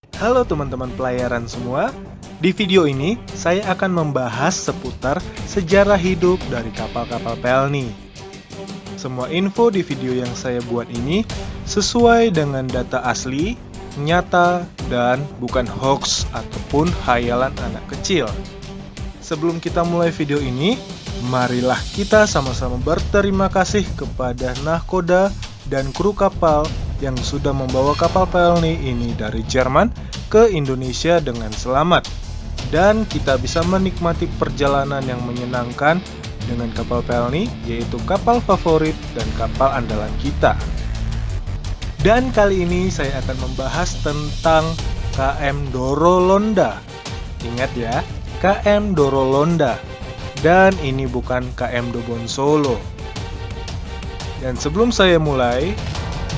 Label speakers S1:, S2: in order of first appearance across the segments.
S1: Halo teman-teman pelayaran semua. Di video ini saya akan membahas seputar sejarah hidup dari kapal-kapal Pelni. Semua info di video yang saya buat ini sesuai dengan data asli, nyata, dan bukan hoax ataupun hayalan anak kecil. Sebelum kita mulai video ini, marilah kita sama-sama berterima kasih kepada nahkoda dan kru kapal yang sudah membawa kapal Pelni ini dari Jerman ke Indonesia dengan selamat. Dan kita bisa menikmati perjalanan yang menyenangkan dengan kapal Pelni, yaitu kapal favorit dan kapal andalan kita. Dan kali ini saya akan membahas tentang KM Dorolonda. Ingat ya, KM Dorolonda. Dan ini bukan KM Dobon Solo. Dan sebelum saya mulai,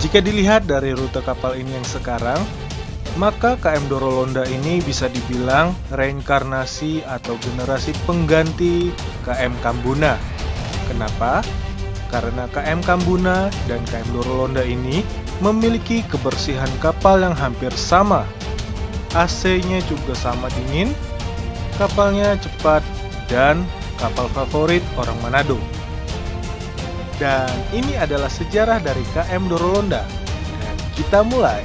S1: jika dilihat dari rute kapal ini yang sekarang, maka KM Dorolonda ini bisa dibilang reinkarnasi atau generasi pengganti KM Kambuna. Kenapa? Karena KM Kambuna dan KM Dorolonda ini memiliki kebersihan kapal yang hampir sama. AC-nya juga sama dingin, kapalnya cepat, dan kapal favorit orang Manado. Dan ini adalah sejarah dari KM Dorolonda. Dan kita mulai.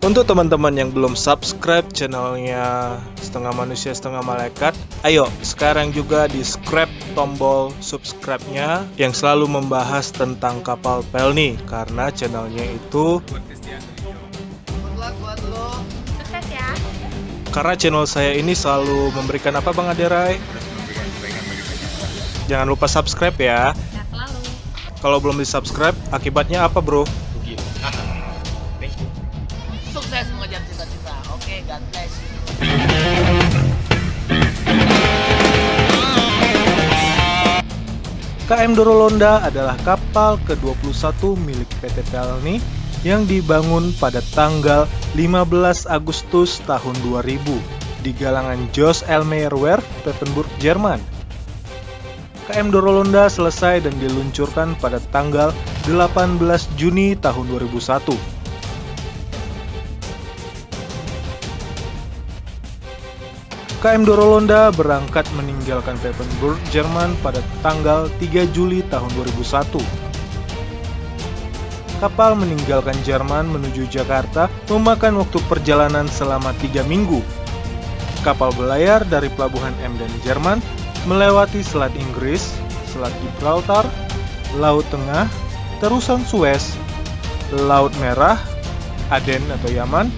S1: Untuk teman-teman yang belum subscribe channelnya Setengah Manusia Setengah Malaikat, ayo sekarang juga di subscribe tombol subscribe-nya yang selalu membahas tentang kapal Pelni, karena channelnya itu
S2: Sukses ya.
S1: karena channel saya ini selalu memberikan apa Bang Aderai? Jangan lupa subscribe ya.
S2: Nah, selalu.
S1: Kalau belum di subscribe, akibatnya apa bro?
S3: Sukses mengejar cita-cita. Oke, God bless.
S1: KM Dorolonda adalah kapal ke-21 milik PT Pelni yang dibangun pada tanggal 15 Agustus tahun 2000 di galangan Jos Elmeyer Werft, Papenburg, Jerman. KM Dorolonda selesai dan diluncurkan pada tanggal 18 Juni tahun 2001. KM Dorolonda berangkat meninggalkan Papenburg, Jerman pada tanggal 3 Juli tahun 2001. Kapal meninggalkan Jerman menuju Jakarta memakan waktu perjalanan selama 3 minggu. Kapal berlayar dari pelabuhan Emden, Jerman, melewati Selat Inggris, Selat Gibraltar, Laut Tengah, terusan Suez, Laut Merah, Aden atau Yaman,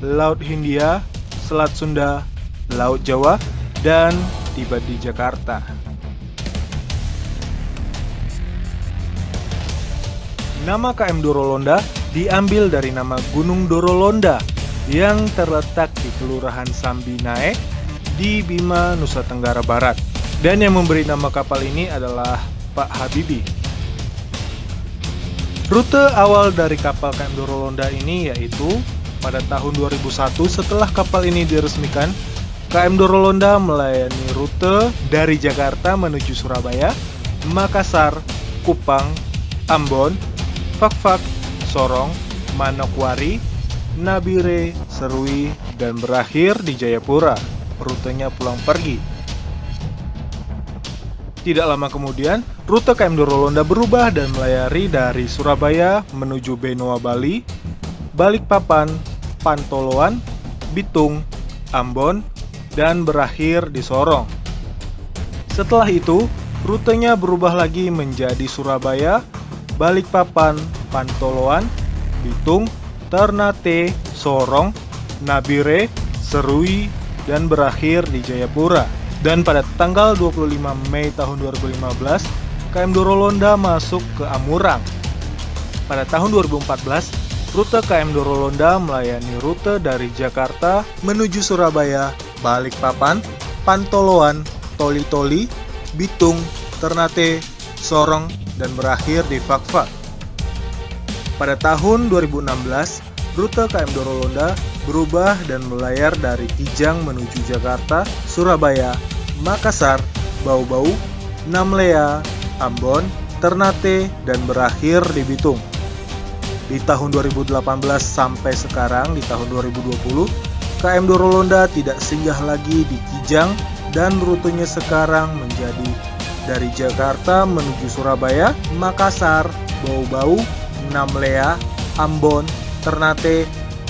S1: Laut Hindia, Selat Sunda, Laut Jawa, dan tiba di Jakarta. Nama KM Dorolonda diambil dari nama Gunung Dorolonda yang terletak di Kelurahan Sambinae di Bima, Nusa Tenggara Barat. Dan yang memberi nama kapal ini adalah Pak Habibie. Rute awal dari kapal KM Dorolonda ini yaitu pada tahun 2001 setelah kapal ini diresmikan, KM Dorolonda melayani rute dari Jakarta menuju Surabaya, Makassar, Kupang, Ambon, Fakfak, Sorong, Manokwari, Nabire, Serui, dan berakhir di Jayapura. Rutenya pulang pergi. Tidak lama kemudian, rute KM Dorolonda berubah dan melayari dari Surabaya menuju Benoa, Bali, Balikpapan, Pantoloan, Bitung, Ambon, dan berakhir di Sorong. Setelah itu, rutenya berubah lagi menjadi Surabaya, Balikpapan, Pantoloan, Bitung, Ternate, Sorong, Nabire, Serui, dan berakhir di Jayapura. Dan pada tanggal 25 Mei tahun 2015, KM Dorolonda masuk ke Amurang. Pada tahun 2014, rute KM Dorolonda melayani rute dari Jakarta menuju Surabaya, Balikpapan, Pantoloan, Toli-Toli, Bitung, Ternate, Sorong, dan berakhir di Fakfak. Pada tahun 2016, rute KM Dorolonda berubah dan melayar dari Kijang menuju Jakarta, Surabaya, Makassar, Bau-Bau, Namlea, Ambon, Ternate, dan berakhir di Bitung. Di tahun 2018 sampai sekarang di tahun 2020, KM Dorolonda tidak singgah lagi di Kijang dan rutenya sekarang menjadi dari Jakarta menuju Surabaya, Makassar, Bau-Bau, Namlea, Ambon, Ternate,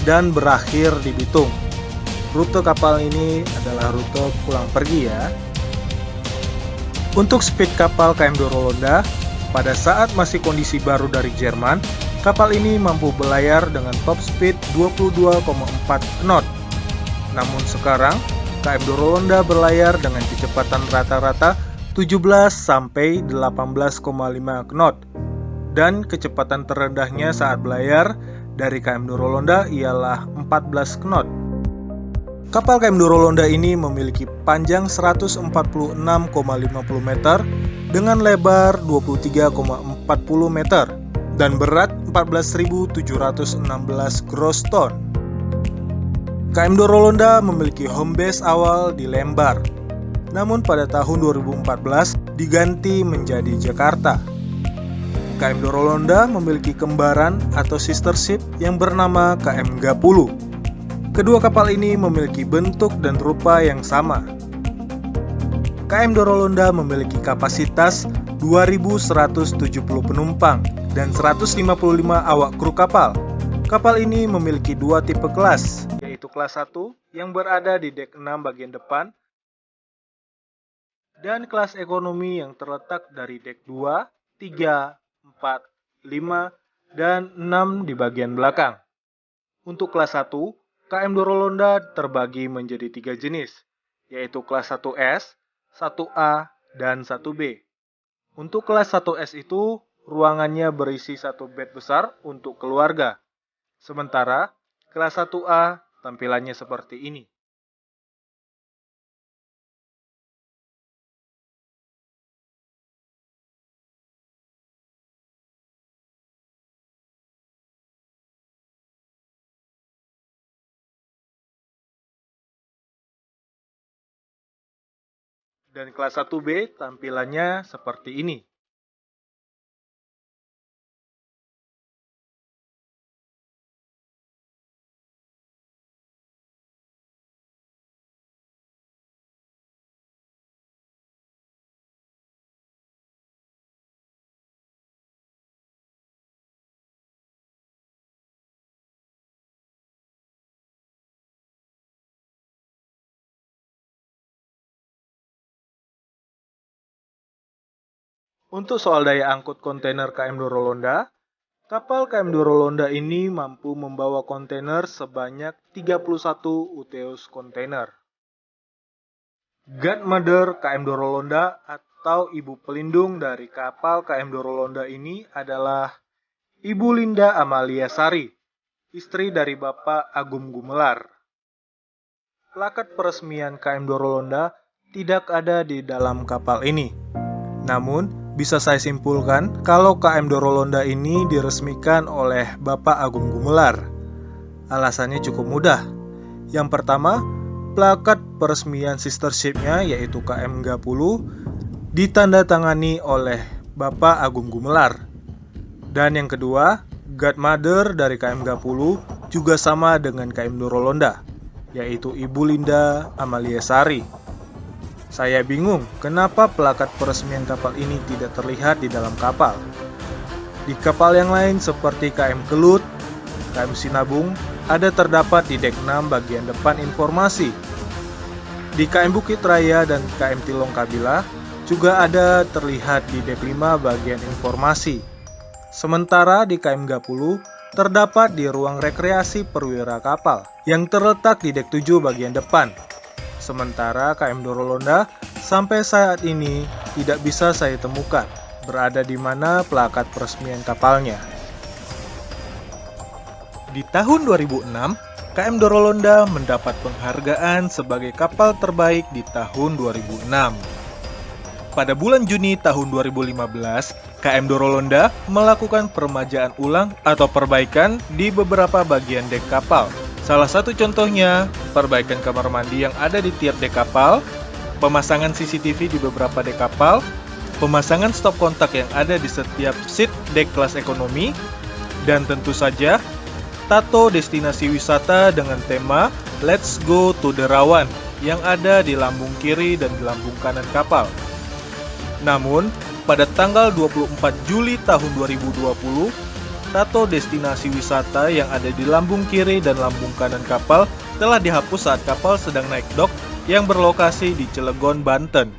S1: dan berakhir di Bitung. Rute kapal ini adalah rute pulang pergi ya. Untuk speed kapal KM Dorolonda, pada saat masih kondisi baru dari Jerman, kapal ini mampu berlayar dengan top speed 22,4 knot. Namun sekarang, KM Dorolonda berlayar dengan kecepatan rata-rata 17 sampai 18,5 knot. Dan kecepatan terendahnya saat berlayar dari KM Dorolonda ialah 14 knot. Kapal KM Dorolonda ini memiliki panjang 146,50 meter dengan lebar 23,40 meter dan berat 14.716 gross ton. KM Dorolonda memiliki home base awal di Lembar, namun pada tahun 2014 diganti menjadi Jakarta. KM Dorolonda memiliki kembaran atau sister ship yang bernama KM Gapulu. Kedua kapal ini memiliki bentuk dan rupa yang sama. KM Dorolonda memiliki kapasitas 2.170 penumpang dan 155 awak kru kapal. Kapal ini memiliki dua tipe kelas, yaitu kelas 1 yang berada di dek 6 bagian depan dan kelas ekonomi yang terletak dari dek 2, 3, 4, 5, dan 6 di bagian belakang. Untuk kelas 1, KM Dorolonda terbagi menjadi 3 jenis, yaitu kelas 1S, 1A, dan 1B. Untuk kelas 1S itu, ruangannya berisi satu bed besar untuk keluarga. Sementara, kelas 1A tampilannya seperti ini. Dan kelas 1B tampilannya seperti ini. Untuk soal daya angkut kontainer KM Dorolonda, kapal KM Dorolonda ini mampu membawa kontainer sebanyak 31 uteus kontainer. Godmother KM Dorolonda atau ibu pelindung dari kapal KM Dorolonda ini adalah Ibu Linda Amalia Sari, istri dari Bapak Agung Gumelar. Plakat peresmian KM Dorolonda tidak ada di dalam kapal ini. Namun, bisa saya simpulkan kalau KM Dorolonda ini diresmikan oleh Bapak Agung Gumelar. Alasannya cukup mudah. Yang pertama, plakat peresmian sister ship-nya yaitu KM Gapulu ditandatangani oleh Bapak Agung Gumelar. Dan yang kedua, godmother dari KM Gapulu juga sama dengan KM Dorolonda, yaitu Ibu Linda Amalia Sari. Saya bingung kenapa plakat peresmian kapal ini tidak terlihat di dalam kapal. Di kapal yang lain seperti KM Kelut, KM Sinabung, ada terdapat di dek 6 bagian depan informasi. Di KM Bukit Raya dan KM Tilong Kabila juga ada terlihat di dek 5 bagian informasi. Sementara di KM Gapulu terdapat di ruang rekreasi perwira kapal yang terletak di dek 7 bagian depan. Sementara KM Dorolonda sampai saat ini tidak bisa saya temukan berada di mana plakat peresmian kapalnya. Di tahun 2006, KM Dorolonda mendapat penghargaan sebagai kapal terbaik di tahun 2006. Pada bulan Juni tahun 2015, KM Dorolonda melakukan peremajaan ulang atau perbaikan di beberapa bagian dek kapal, Salah satu contohnya, perbaikan kamar mandi yang ada di tiap dek kapal, pemasangan CCTV di beberapa dek kapal, pemasangan stop kontak yang ada di setiap seat dek kelas ekonomi, dan tentu saja, tato destinasi wisata dengan tema Let's Go to Derawan yang ada di lambung kiri dan di lambung kanan kapal. Namun, pada tanggal 24 Juli tahun 2020, tato destinasi wisata yang ada di lambung kiri dan lambung kanan kapal telah dihapus saat kapal sedang naik dok yang berlokasi di Cilegon, Banten.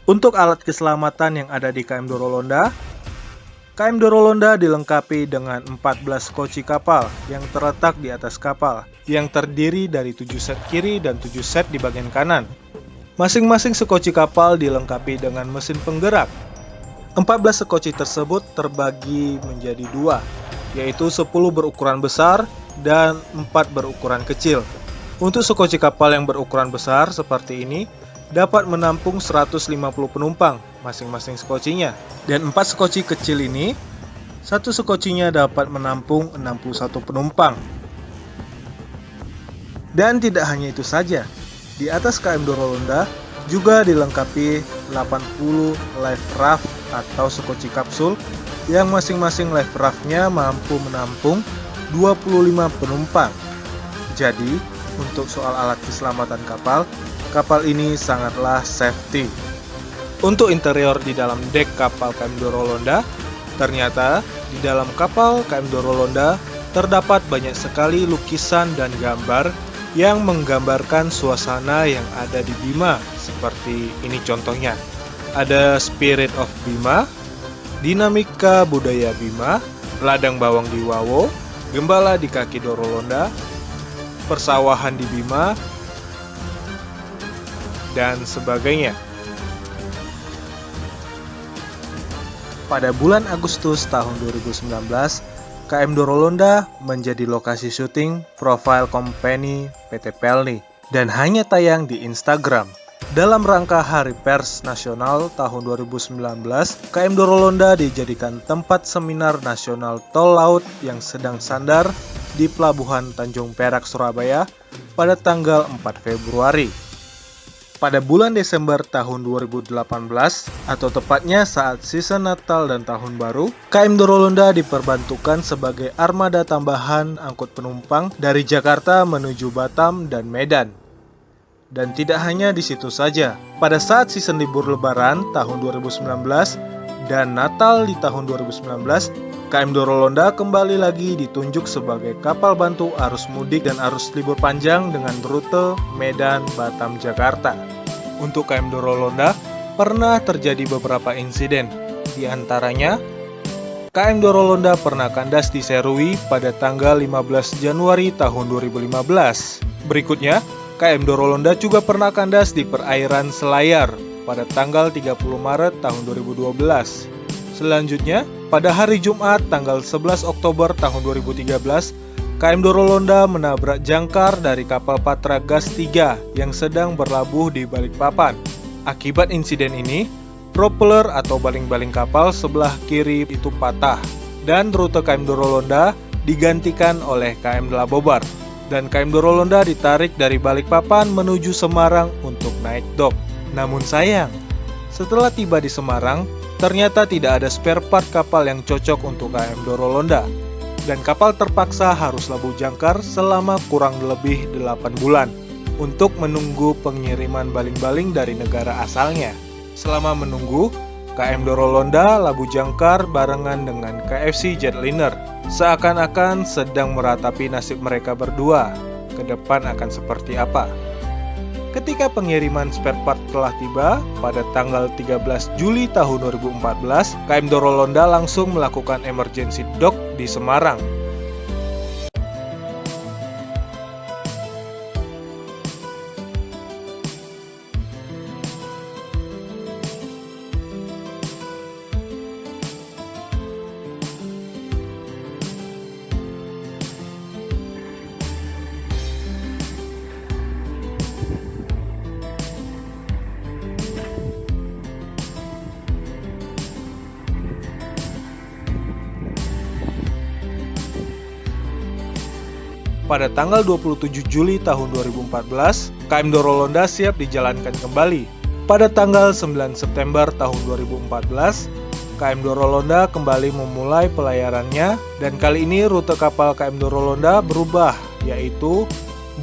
S1: Untuk alat keselamatan yang ada di KM Dorolonda, KM Dorolonda dilengkapi dengan 14 koci kapal yang terletak di atas kapal, yang terdiri dari 7 set kiri dan 7 set di bagian kanan. Masing-masing sekoci kapal dilengkapi dengan mesin penggerak. 14 sekoci tersebut terbagi menjadi 2, yaitu 10 berukuran besar dan 4 berukuran kecil. Untuk sekoci kapal yang berukuran besar seperti ini, dapat menampung 150 penumpang masing-masing sekocinya. Dan 4 sekoci kecil ini, satu sekocinya dapat menampung 61 penumpang. Dan tidak hanya itu saja, di atas KM Dorolonda juga dilengkapi 80 life raft atau sekoci kapsul yang masing-masing life raftnya mampu menampung 25 penumpang. Jadi, untuk soal alat keselamatan kapal, kapal ini sangatlah safety. Untuk interior di dalam dek kapal KM Dorolonda, ternyata di dalam kapal KM Dorolonda terdapat banyak sekali lukisan dan gambar yang menggambarkan suasana yang ada di Bima. Seperti ini contohnya. Ada Spirit of Bima, dinamika budaya Bima, ladang bawang di Wawo, gembala di kaki Dorolonda, persawahan di Bima, dan sebagainya. Pada bulan Agustus tahun 2019, KM Dorolonda menjadi lokasi syuting profile company PT Pelni dan hanya tayang di Instagram. Dalam rangka Hari Pers Nasional tahun 2019, KM Dorolonda dijadikan tempat seminar nasional tol laut yang sedang sandar di Pelabuhan Tanjung Perak, Surabaya pada tanggal 4 Februari. Pada bulan Desember tahun 2018, atau tepatnya saat season Natal dan Tahun Baru, KM Dorolonda diperbantukan sebagai armada tambahan angkut penumpang dari Jakarta menuju Batam dan Medan. Dan tidak hanya di situ saja, pada saat season libur Lebaran tahun 2019 dan Natal di tahun 2019, KM Dorolonda kembali lagi ditunjuk sebagai kapal bantu arus mudik dan arus libur panjang dengan rute Medan, Batam, Jakarta. Untuk KM Dorolonda, pernah terjadi beberapa insiden. Di antaranya, KM Dorolonda pernah kandas di Serui pada tanggal 15 Januari tahun 2015. Berikutnya, KM Dorolonda juga pernah kandas di perairan Selayar pada tanggal 30 Maret tahun 2012. Selanjutnya, pada hari Jumat tanggal 11 Oktober tahun 2013, KM Dorolonda menabrak jangkar dari kapal Patra Gas 3 yang sedang berlabuh di Balikpapan. Akibat insiden ini, propeller atau baling-baling kapal sebelah kiri itu patah dan rute KM Dorolonda digantikan oleh KM Labobar. Dan KM Dorolonda ditarik dari Balikpapan menuju Semarang untuk naik dok. Namun sayang, setelah tiba di Semarang, ternyata tidak ada spare part kapal yang cocok untuk KM Dorolonda. Dan kapal terpaksa harus labuh jangkar selama kurang lebih 8 bulan untuk menunggu pengiriman baling-baling dari negara asalnya. Selama menunggu, KM Dorolonda labuh jangkar barengan dengan KFC Jetliner, seakan-akan sedang meratapi nasib mereka berdua. Ke depan akan seperti apa? Ketika pengiriman spare part telah tiba pada tanggal 13 Juli tahun 2014, KM Dorolonda langsung melakukan emergency dock di Semarang. Pada tanggal 27 Juli tahun 2014, KM Dorolonda siap dijalankan kembali. Pada tanggal 9 September tahun 2014, KM Dorolonda kembali memulai pelayarannya, dan kali ini rute kapal KM Dorolonda berubah, yaitu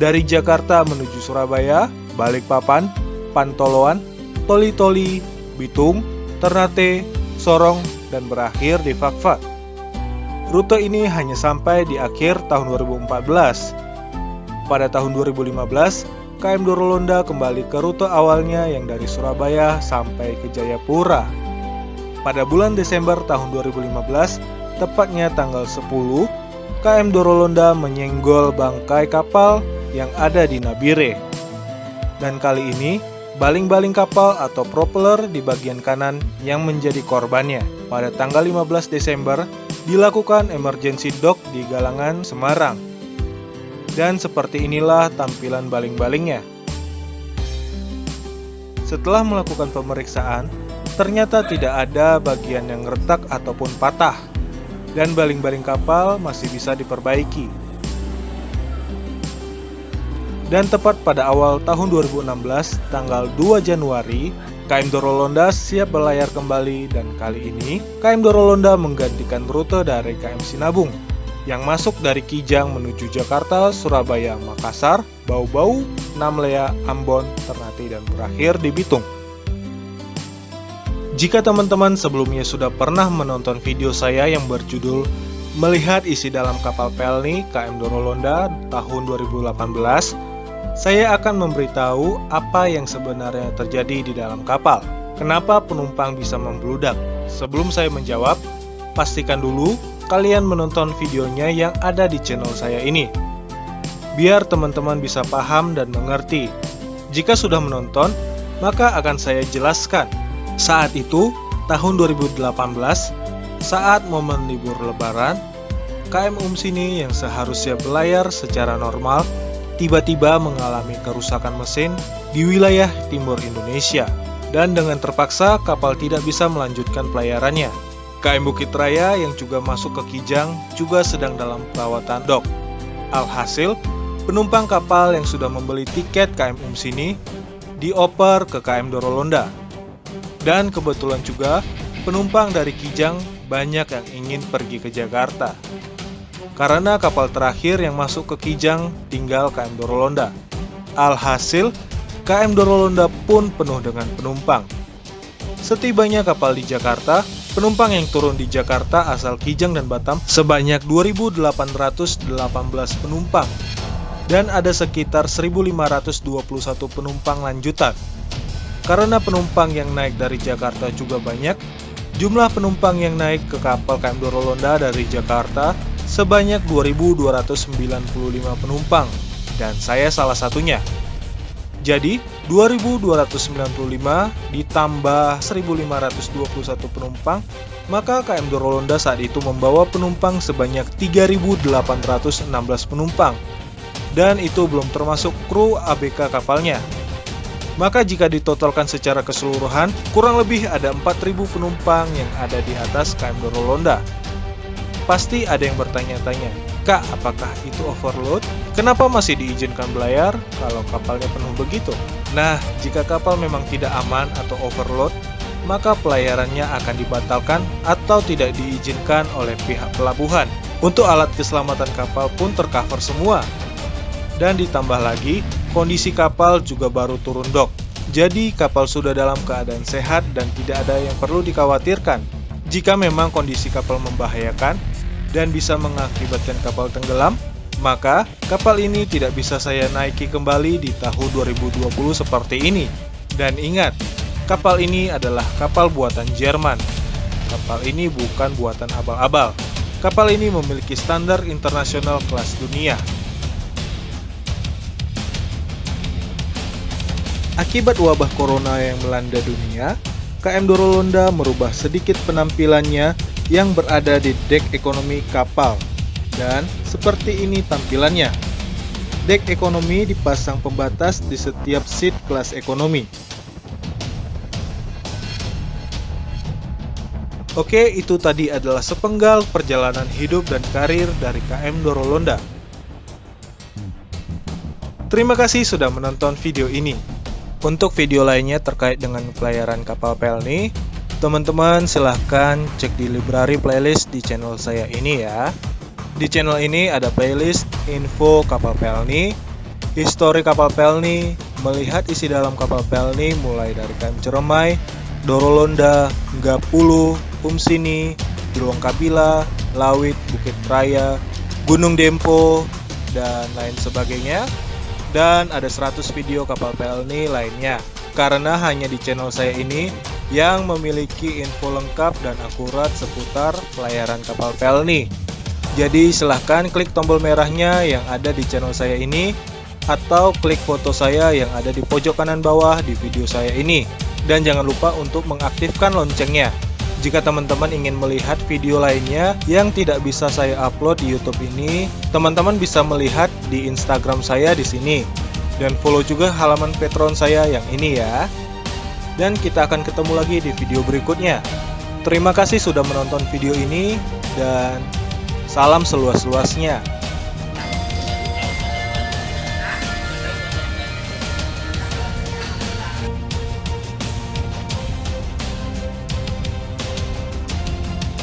S1: dari Jakarta menuju Surabaya, Balikpapan, Pantoloan, Toli-Toli, Bitung, Ternate, Sorong, dan berakhir di Fakfak. Rute ini hanya sampai di akhir tahun 2014. Pada tahun 2015, KM Dorolonda kembali ke rute awalnya yang dari Surabaya sampai ke Jayapura. Pada bulan Desember tahun 2015, tepatnya tanggal 10, KM Dorolonda menyenggol bangkai kapal yang ada di Nabire. Dan kali ini, baling-baling kapal atau propeller di bagian kanan yang menjadi korbannya. Pada tanggal 15 Desember, dilakukan emergency dock di Galangan, Semarang. Dan seperti inilah tampilan baling-balingnya. Setelah melakukan pemeriksaan, ternyata tidak ada bagian yang retak ataupun patah, dan baling-baling kapal masih bisa diperbaiki. Dan tepat pada awal tahun 2016, tanggal 2 Januari, KM Dorolonda siap berlayar kembali, dan kali ini KM Dorolonda menggantikan rute dari KM Sinabung yang masuk dari Kijang menuju Jakarta, Surabaya, Makassar, Bau-Bau, Namlea, Ambon, Ternate, dan berakhir di Bitung. Jika teman-teman sebelumnya sudah pernah menonton video saya yang berjudul Melihat Isi Dalam Kapal Pelni KM Dorolonda tahun 2018, saya akan memberitahu apa yang sebenarnya terjadi di dalam kapal. Kenapa penumpang bisa membludak? Sebelum saya menjawab, pastikan dulu kalian menonton videonya yang ada di channel saya ini, biar teman-teman bisa paham dan mengerti. Jika sudah menonton, maka akan saya jelaskan. Saat itu, tahun 2018, saat momen libur lebaran, KM Umsini yang seharusnya berlayar secara normal tiba-tiba mengalami kerusakan mesin di wilayah timur Indonesia, dan dengan terpaksa kapal tidak bisa melanjutkan pelayarannya. KM Bukit Raya yang juga masuk ke Kijang juga sedang dalam perawatan dock. Alhasil, penumpang kapal yang sudah membeli tiket KM Umsini dioper ke KM Dorolonda. Dan kebetulan juga penumpang dari Kijang banyak yang ingin pergi ke Jakarta. Karena kapal terakhir yang masuk ke Kijang tinggal KM Dorolonda. Alhasil, KM Dorolonda pun penuh dengan penumpang. Setibanya kapal di Jakarta, penumpang yang turun di Jakarta asal Kijang dan Batam sebanyak 2.818 penumpang. Dan ada sekitar 1.521 penumpang lanjutan. Karena penumpang yang naik dari Jakarta juga banyak, jumlah penumpang yang naik ke kapal KM Dorolonda dari Jakarta sebanyak 2.295 penumpang, dan saya salah satunya. Jadi, 2.295 ditambah 1.521 penumpang, maka KM Dorolonda saat itu membawa penumpang sebanyak 3.816 penumpang, dan itu belum termasuk kru ABK kapalnya. Maka jika ditotalkan secara keseluruhan, kurang lebih ada 4.000 penumpang yang ada di atas KM Dorolonda. Pasti ada yang bertanya-tanya, Kak, apakah itu overload? Kenapa masih diizinkan berlayar kalau kapalnya penuh begitu? Nah, jika kapal memang tidak aman atau overload, maka pelayarannya akan dibatalkan atau tidak diizinkan oleh pihak pelabuhan. Untuk alat keselamatan kapal pun tercover semua. Dan ditambah lagi, kondisi kapal juga baru turun dock. Jadi, kapal sudah dalam keadaan sehat dan tidak ada yang perlu dikhawatirkan. Jika memang kondisi kapal membahayakan dan bisa mengakibatkan kapal tenggelam, maka kapal ini tidak bisa saya naiki kembali di tahun 2020 seperti ini. Dan ingat, kapal ini adalah kapal buatan Jerman. Kapal ini bukan buatan abal-abal. Kapal ini memiliki standar internasional kelas dunia. Akibat wabah corona yang melanda dunia, KM Dorolonda merubah sedikit penampilannya yang berada di dek ekonomi kapal. Dan seperti ini tampilannya. Dek ekonomi dipasang pembatas di setiap seat kelas ekonomi. Oke, itu tadi adalah sepenggal perjalanan hidup dan karir dari KM Dorolonda. Terima kasih sudah menonton video ini. Untuk video lainnya terkait dengan pelayaran kapal Pelni, teman-teman silahkan cek di library playlist di channel saya ini ya. Di channel ini ada playlist info kapal Pelni, histori kapal Pelni, melihat isi dalam kapal Pelni mulai dari KM Ciremai, Dorolonda, Gapulu, Umsini, Geruang Kapila, Lawit, Bukit Raya, Gunung Dempo, dan lain sebagainya. Dan ada 100 video kapal Pelni lainnya. Karena hanya di channel saya ini yang memiliki info lengkap dan akurat seputar pelayaran kapal Pelni. Jadi silahkan klik tombol merahnya yang ada di channel saya ini, atau klik foto saya yang ada di pojok kanan bawah di video saya ini. Dan jangan lupa untuk mengaktifkan loncengnya. Jika teman-teman ingin melihat video lainnya yang tidak bisa saya upload di YouTube ini, teman-teman bisa melihat di Instagram saya di sini. Dan follow juga halaman Patreon saya yang ini ya. Dan kita akan ketemu lagi di video berikutnya. Terima kasih sudah menonton video ini dan salam seluas-luasnya.